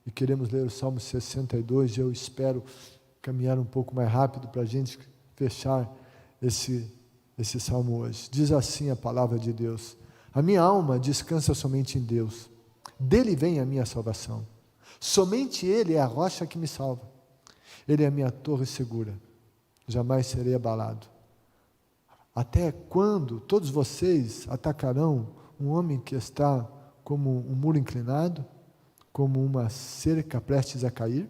e queremos ler o Salmo 62, e eu espero caminhar um pouco mais rápido para a gente fechar esse Salmo hoje. Diz assim a palavra de Deus: a minha alma descansa somente em Deus, dele vem a minha salvação. Somente Ele é a rocha que me salva. Ele é a minha torre segura, jamais serei abalado. Até quando todos vocês atacarão um homem que está como um muro inclinado, como uma cerca prestes a cair?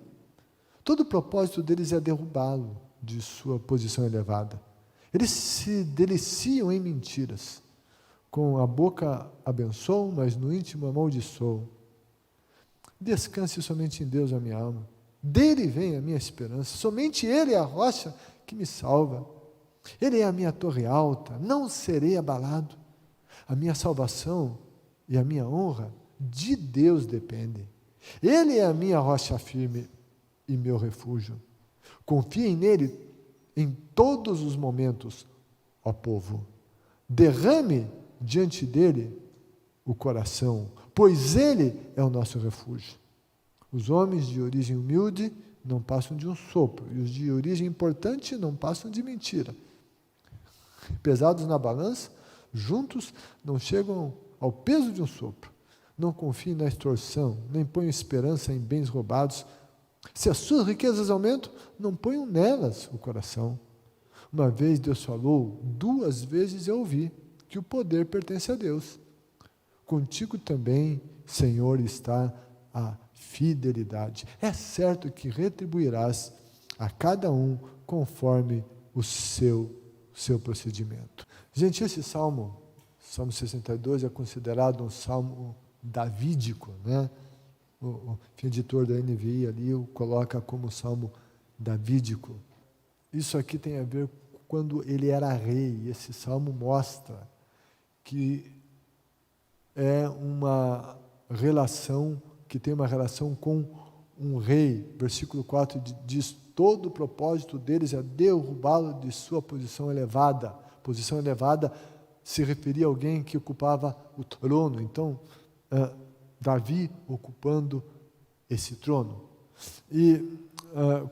Todo o propósito deles é derrubá-lo de sua posição elevada. Eles se deliciam em mentiras. Com a boca abençoam, mas no íntimo amaldiçoam. Descanse somente em Deus, a minha alma. Dele vem a minha esperança. Somente Ele é a rocha que me salva. Ele é a minha torre alta, não serei abalado. A minha salvação e a minha honra de Deus dependem. Ele é a minha rocha firme e meu refúgio. Confiem nele em todos os momentos, ó povo. Derrame diante dele o coração, pois ele é o nosso refúgio. Os homens de origem humilde não passam de um sopro, e os de origem importante não passam de mentira. Pesados na balança, juntos não chegam ao peso de um sopro. Não confiem na extorsão, nem ponham esperança em bens roubados. Se as suas riquezas aumentam, não ponham nelas o coração. Uma vez Deus falou, 2 vezes eu ouvi, que o poder pertence a Deus. Contigo também, Senhor, está a fidelidade. É certo que retribuirás a cada um conforme o seu procedimento. Gente, esse Salmo 62, é considerado um salmo davídico, né? O editor da NVI ali o coloca como salmo davídico. Isso aqui tem a ver quando ele era rei. Esse salmo mostra que é uma relação, que tem uma relação com um rei. Versículo 4 diz: todo o propósito deles é derrubá-lo de sua posição elevada. Posição elevada se referia a alguém que ocupava o trono. Então, Davi ocupando esse trono. E,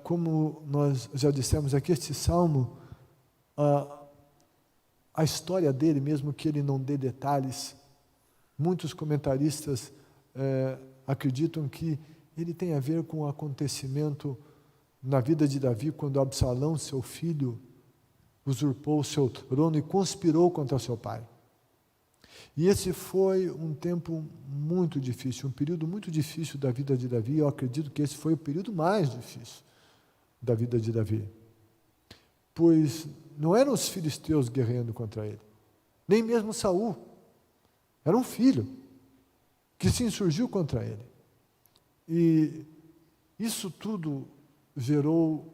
como nós já dissemos aqui, este salmo, a história dele, mesmo que ele não dê detalhes, muitos comentaristas acreditam que ele tem a ver com o acontecimento na vida de Davi, quando Absalão, seu filho, usurpou o seu trono e conspirou contra seu pai. E esse foi um tempo muito difícil, um período muito difícil da vida de Davi. Eu acredito que esse foi o período mais difícil da vida de Davi, pois não eram os filisteus guerreando contra ele, nem mesmo Saul. Era um filho que se insurgiu contra ele. E isso tudo gerou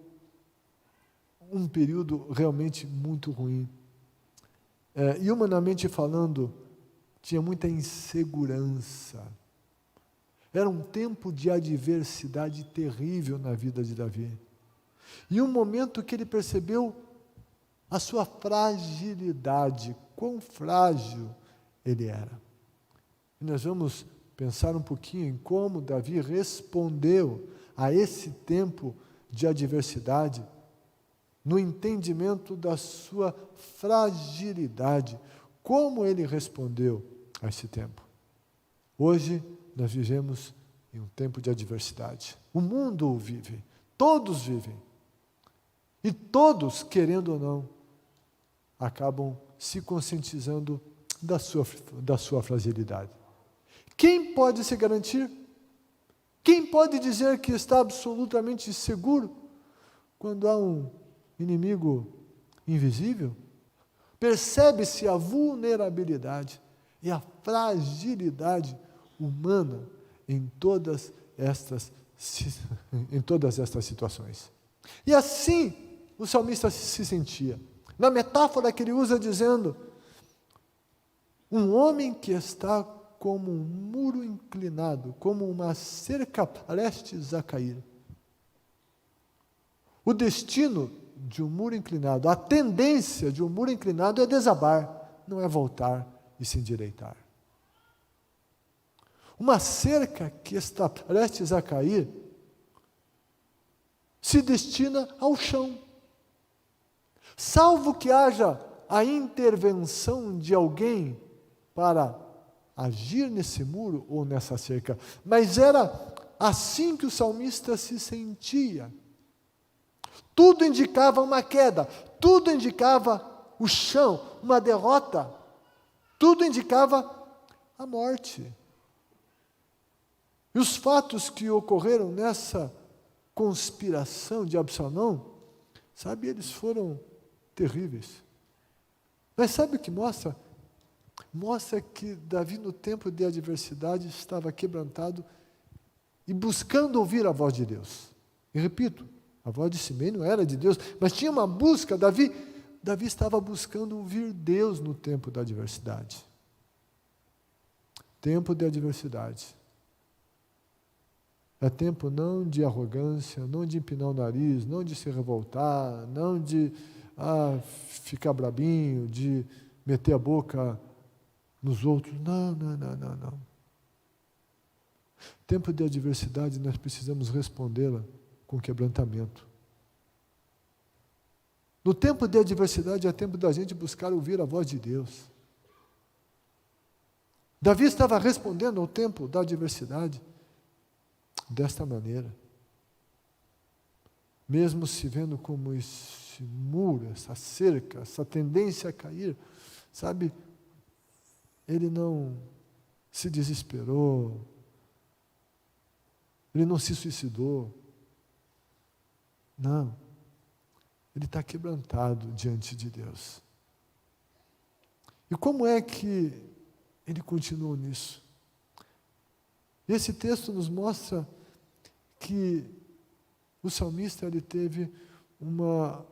um período realmente muito ruim. E humanamente falando, tinha muita insegurança. Era um tempo de adversidade terrível na vida de Davi. E um momento que ele percebeu a sua fragilidade, quão frágil ele era. E nós vamos pensar um pouquinho em como Davi respondeu a esse tempo de adversidade, no entendimento da sua fragilidade. Como ele respondeu a esse tempo? Hoje nós vivemos em um tempo de adversidade. O mundo o vive, todos vivem. E todos, querendo ou não, acabam se conscientizando da sua fragilidade. Quem pode se garantir? Quem pode dizer que está absolutamente seguro quando há um inimigo invisível? Percebe-se a vulnerabilidade e a fragilidade humana em todas estas situações. E assim o salmista se sentia. Na metáfora que ele usa dizendo, um homem que está como um muro inclinado, como uma cerca prestes a cair. O destino de um muro inclinado, a tendência de um muro inclinado é desabar, não é voltar e se endireitar. Uma cerca que está prestes a cair se destina ao chão. Salvo que haja a intervenção de alguém para agir nesse muro ou nessa cerca. Mas era assim que o salmista se sentia. Tudo indicava uma queda, tudo indicava o chão, uma derrota, tudo indicava a morte. E os fatos que ocorreram nessa conspiração de Absalão, sabe, eles foram terríveis. Mas sabe o que mostra? Mostra que Davi, no tempo de adversidade, estava quebrantado e buscando ouvir a voz de Deus. E repito, a voz de Simei não era de Deus, mas tinha uma busca. Davi estava buscando ouvir Deus no tempo da adversidade. Tempo de adversidade. É tempo não de arrogância, não de empinar o nariz, não de se revoltar, não de ficar brabinho, de meter a boca nos outros. Não. Tempo de adversidade, nós precisamos respondê-la com quebrantamento. No tempo de adversidade é tempo da gente buscar ouvir a voz de Deus. Davi estava respondendo ao tempo da adversidade desta maneira. Mesmo se vendo como esse muro, essa cerca, essa tendência a cair, sabe, ele não se desesperou, ele não se suicidou. Não. Ele está quebrantado diante de Deus. E como é que ele continuou nisso? Esse texto nos mostra que o salmista ele teve uma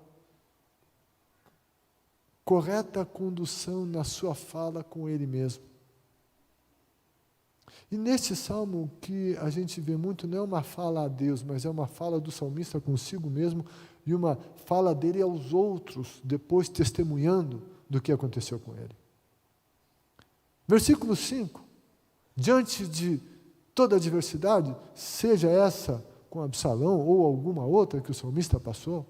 correta condução na sua fala com ele mesmo. E neste salmo, o que a gente vê muito não é uma fala a Deus, mas é uma fala do salmista consigo mesmo e uma fala dele aos outros, depois testemunhando do que aconteceu com ele. Versículo 5. Diante de toda adversidade, seja essa com Absalão ou alguma outra que o salmista passou,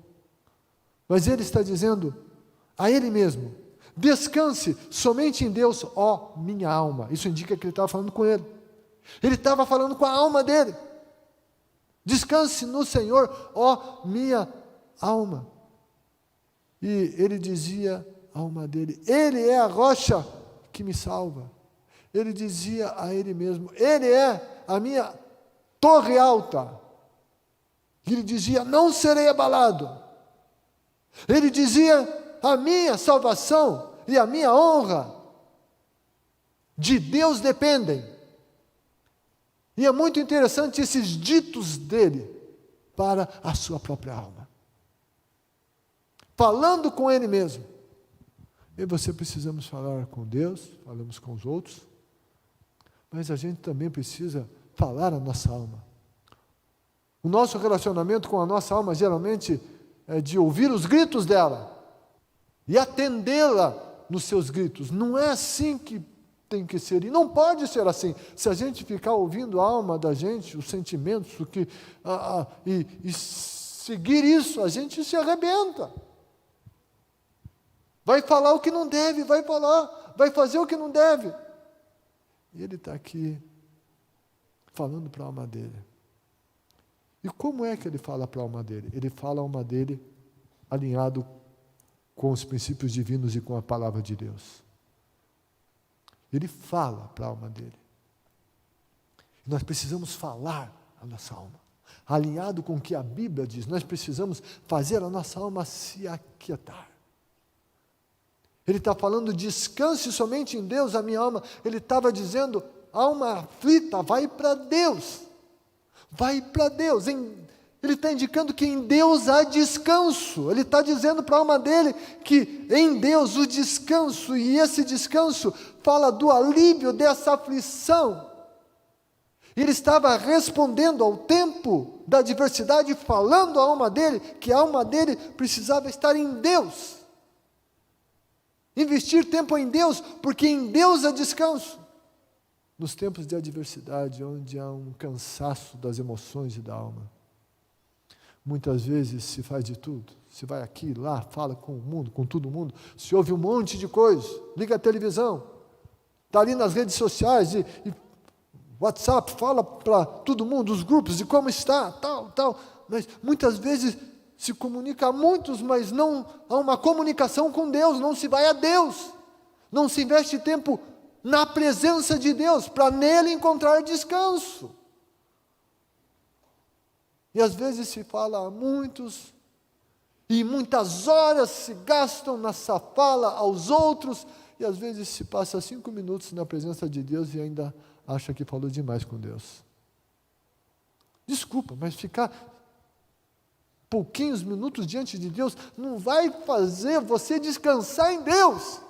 mas ele está dizendo a ele mesmo: descanse somente em Deus, ó minha alma. Isso indica que ele estava falando com ele. Ele estava falando com a alma dele. Descanse no Senhor, ó minha alma. E ele dizia à alma dele: Ele é a rocha que me salva. Ele dizia a ele mesmo: Ele é a minha torre alta. Ele dizia: não serei abalado. Ele dizia: a minha salvação e a minha honra de Deus dependem. E é muito interessante esses ditos dele para a sua própria alma. Falando com ele mesmo. Eu e você precisamos falar com Deus, falamos com os outros, mas a gente também precisa falar a nossa alma. O nosso relacionamento com a nossa alma geralmente é de ouvir os gritos dela e atendê-la nos seus gritos. Não é assim que tem que ser, e não pode ser assim. Se a gente ficar ouvindo a alma da gente, os sentimentos, e seguir isso, a gente se arrebenta. Vai falar o que não deve, vai fazer o que não deve. E ele está aqui falando para a alma dele. E como é que ele fala para a alma dele? Ele fala a alma dele alinhado com os princípios divinos e com a palavra de Deus. Ele fala para a alma dele. Nós precisamos falar a nossa alma, alinhado com o que a Bíblia diz. Nós precisamos fazer a nossa alma se aquietar. Ele está falando: descanse somente em Deus, a minha alma. Ele estava dizendo: alma aflita, vai para Deus. Vai para Deus. Ele está indicando que em Deus há descanso. Ele está dizendo para a alma dele que em Deus o descanso, e esse descanso fala do alívio dessa aflição. Ele estava respondendo ao tempo da adversidade, falando à alma dele que a alma dele precisava estar em Deus. Investir tempo em Deus, porque em Deus há descanso. nos tempos de adversidade, onde há um cansaço das emoções e da alma, muitas vezes se faz de tudo, se vai aqui, lá, fala com o mundo, com todo mundo, se ouve um monte de coisa, liga a televisão, está ali nas redes sociais, e WhatsApp, fala para todo mundo, os grupos, de como está, tal, mas muitas vezes se comunica a muitos, mas não há uma comunicação com Deus, não se vai a Deus, não se investe tempo na presença de Deus, para nele encontrar descanso. E às vezes se fala a muitos, e muitas horas se gastam nessa fala aos outros, e às vezes se passa 5 minutos na presença de Deus e ainda acha que falou demais com Deus. Desculpa, mas ficar pouquinhos minutos diante de Deus não vai fazer você descansar em Deus.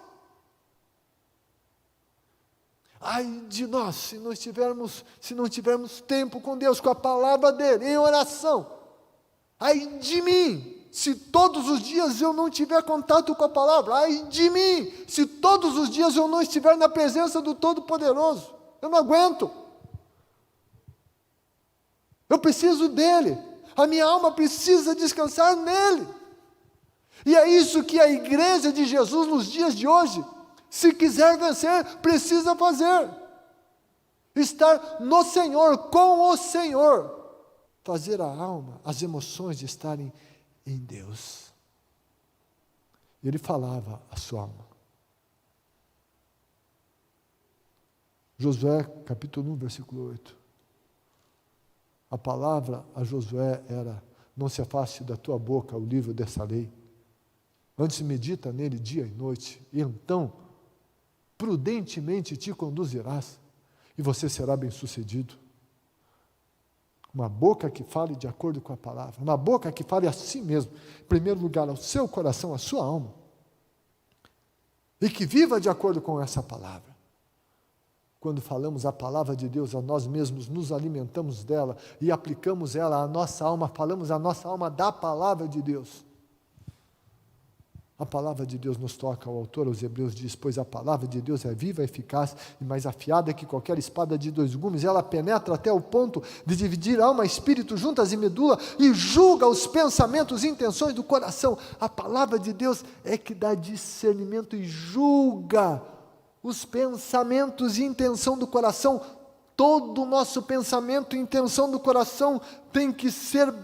Ai de nós, se não tivermos tempo com Deus, com a palavra dele, em oração. Ai de mim, se todos os dias eu não tiver contato com a palavra. Ai de mim, se todos os dias eu não estiver na presença do Todo-Poderoso. Eu não aguento. Eu preciso dele. A minha alma precisa descansar nele. E é isso que a igreja de Jesus nos dias de hoje, se quiser vencer, precisa fazer. Estar no Senhor, com o Senhor. Fazer a alma, as emoções de estarem em Deus. Ele falava a sua alma. Josué, capítulo 1, versículo 8. A palavra a Josué era: não se afaste da tua boca o livro dessa lei. Antes medita nele dia e noite, e então prudentemente te conduzirás, e você será bem-sucedido. Uma boca que fale de acordo com a palavra, uma boca que fale a si mesmo, em primeiro lugar ao seu coração, à sua alma, e que viva de acordo com essa palavra. Quando falamos a palavra de Deus a nós mesmos, nos alimentamos dela e aplicamos ela à nossa alma, falamos a nossa alma da palavra de Deus. A palavra de Deus nos toca, o autor aos Hebreus diz: pois a palavra de Deus é viva, eficaz e mais afiada que qualquer espada de 2 gumes, ela penetra até o ponto de dividir alma, espírito, juntas e medula, e julga os pensamentos e intenções do coração. A palavra de Deus é que dá discernimento e julga os pensamentos e intenção do coração. Todo o nosso pensamento e intenção do coração tem que ser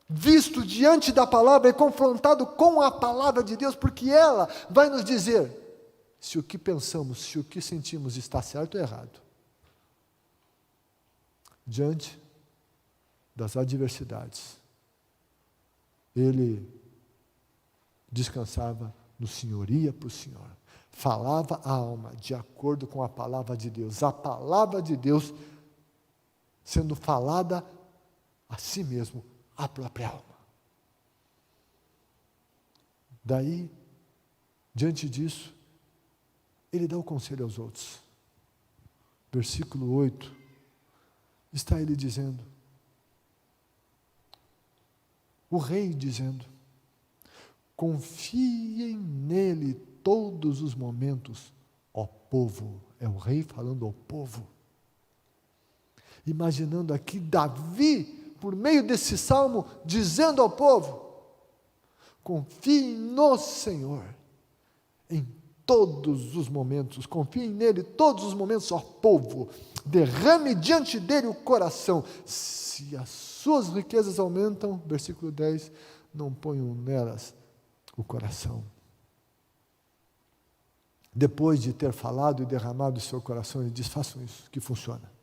visto diante da palavra e confrontado com a palavra de Deus, porque ela vai nos dizer se o que pensamos, se o que sentimos está certo ou errado. Diante das adversidades, ele descansava no Senhor, ia para o Senhor, falava a alma de acordo com a palavra de Deus, a palavra de Deus sendo falada a si mesmo, a própria alma. Daí, diante disso, ele dá o conselho aos outros. Versículo 8, está ele dizendo, o rei dizendo: confiem nele todos os momentos, ó povo. É o rei falando ao povo. Imaginando aqui Davi, por meio desse salmo, dizendo ao povo: confiem no Senhor em todos os momentos, confiem nele todos os momentos, ó povo, derrame diante dele o coração. Se as suas riquezas aumentam, versículo 10, não ponham nelas o coração. Depois de ter falado e derramado o seu coração, ele diz: façam isso, que funciona.